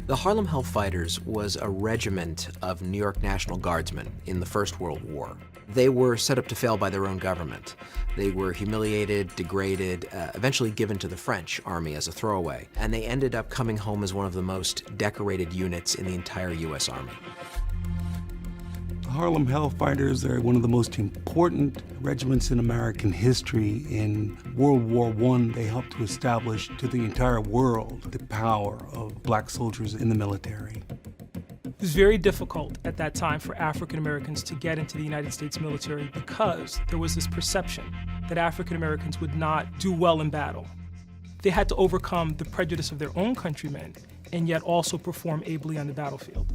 The Harlem Hellfighters was a regiment of New York National Guardsmen in the First World War. They were set up to fail by their own government. They were humiliated, degraded, eventually given to the French army as a throwaway, and they ended up coming home as one of the most decorated units in the entire U.S. Army. The Harlem Hellfighters are one of the most important regiments in American history. In World War I, they helped to establish to the entire world the power of black soldiers in the military. It was very difficult at that time for African Americans to get into the United States military because there was this perception that African Americans would not do well in battle. They had to overcome the prejudice of their own countrymen and yet also perform ably on the battlefield.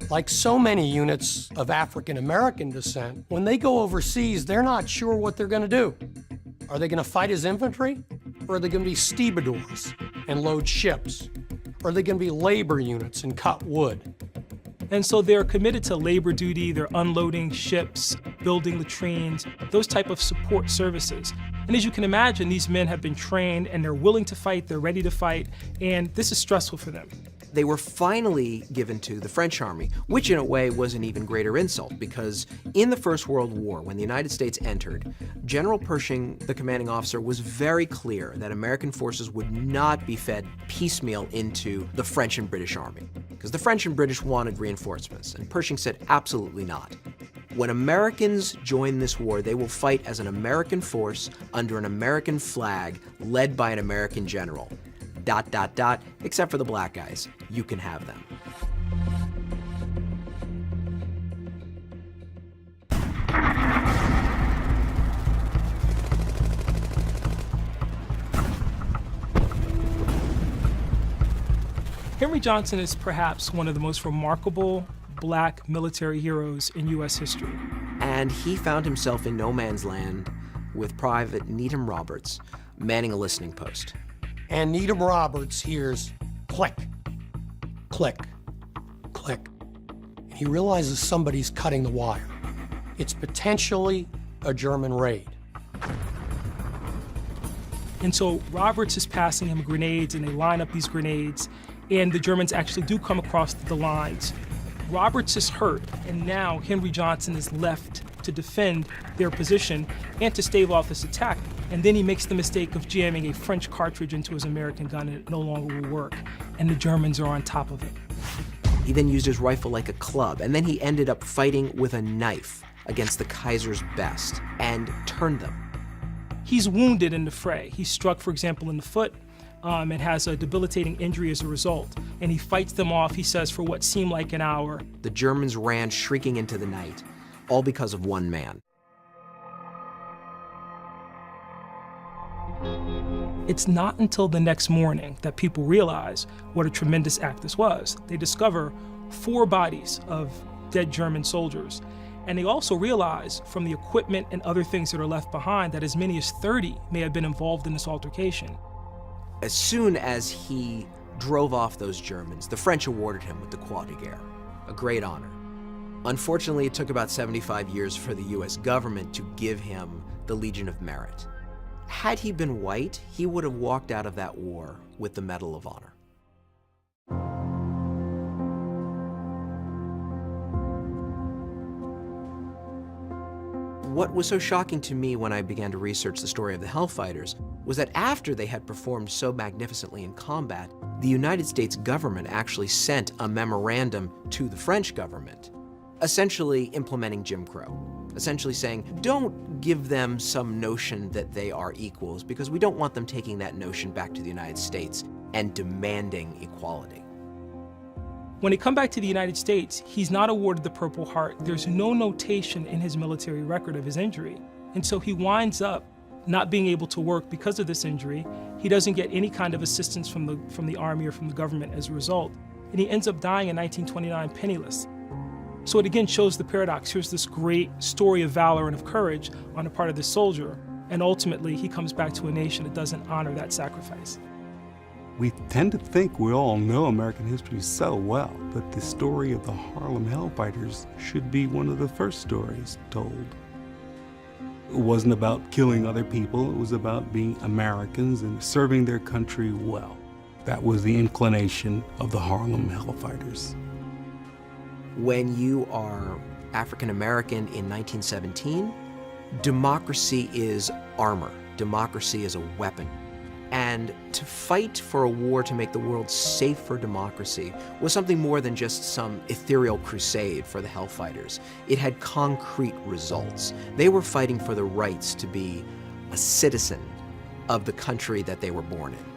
Like so many units of African American descent, when they go overseas, they're not sure what they're going to do. Are they going to fight as infantry? Or are they going to be stevedores and load ships? Or are they going to be labor units and cut wood? And so they're committed to labor duty, they're unloading ships, building latrines, those type of support services. And as you can imagine, these men have been trained and they're willing to fight, they're ready to fight, and this is stressful for them. They were finally given to the French army, which in a way was an even greater insult because in the First World War, when the United States entered, General Pershing, the commanding officer, was very clear that American forces would not be fed piecemeal into the French and British army because the French and British wanted reinforcements, and Pershing said absolutely not. When Americans join this war, they will fight as an American force under an American flag led by an American general. ... except for the black guys. You can have them. Henry Johnson is perhaps one of the most remarkable black military heroes in U.S. history. And he found himself in no man's land with Private Needham Roberts manning a listening post. And Needham Roberts hears click, click, click. And he realizes somebody's cutting the wire. It's potentially a German raid. And so Roberts is passing him grenades, and they line up these grenades, and the Germans actually do come across the lines. Roberts is hurt, and now Henry Johnson is left to defend their position and to stave off this attack. And then he makes the mistake of jamming a French cartridge into his American gun, and it no longer will work. And the Germans are on top of it. He then used his rifle like a club, and then he ended up fighting with a knife against the Kaiser's best and turned them. He's wounded in the fray. He's struck, for example, in the foot and has a debilitating injury as a result. And he fights them off, he says, for what seemed like an hour. The Germans ran shrieking into the night, all because of one man. It's not until the next morning that people realize what a tremendous act this was. They discover 4 bodies of dead German soldiers. And they also realize from the equipment and other things that are left behind that as many as 30 may have been involved in this altercation. As soon as he drove off those Germans, the French awarded him with the Croix de Guerre, a great honor. Unfortunately, it took about 75 years for the US government to give him the Legion of Merit. Had he been white, he would have walked out of that war with the Medal of Honor. What was so shocking to me when I began to research the story of the Hellfighters was that after they had performed so magnificently in combat, the United States government actually sent a memorandum to the French government, essentially implementing Jim Crow. Essentially saying, don't give them some notion that they are equals because we don't want them taking that notion back to the United States and demanding equality. When they come back to the United States, he's not awarded the Purple Heart. There's no notation in his military record of his injury. And so he winds up not being able to work because of this injury. He doesn't get any kind of assistance from the Army or from the government as a result. And he ends up dying in 1929 penniless. So it again shows the paradox. Here's this great story of valor and of courage on the part of this soldier, and ultimately he comes back to a nation that doesn't honor that sacrifice. We tend to think we all know American history so well, but the story of the Harlem Hellfighters should be one of the first stories told. It wasn't about killing other people, it was about being Americans and serving their country well. That was the inclination of the Harlem Hellfighters. When you are African American in 1917, democracy is armor. Democracy is a weapon. And to fight for a war to make the world safe for democracy was something more than just some ethereal crusade for the Hellfighters. It had concrete results. They were fighting for the rights to be a citizen of the country that they were born in.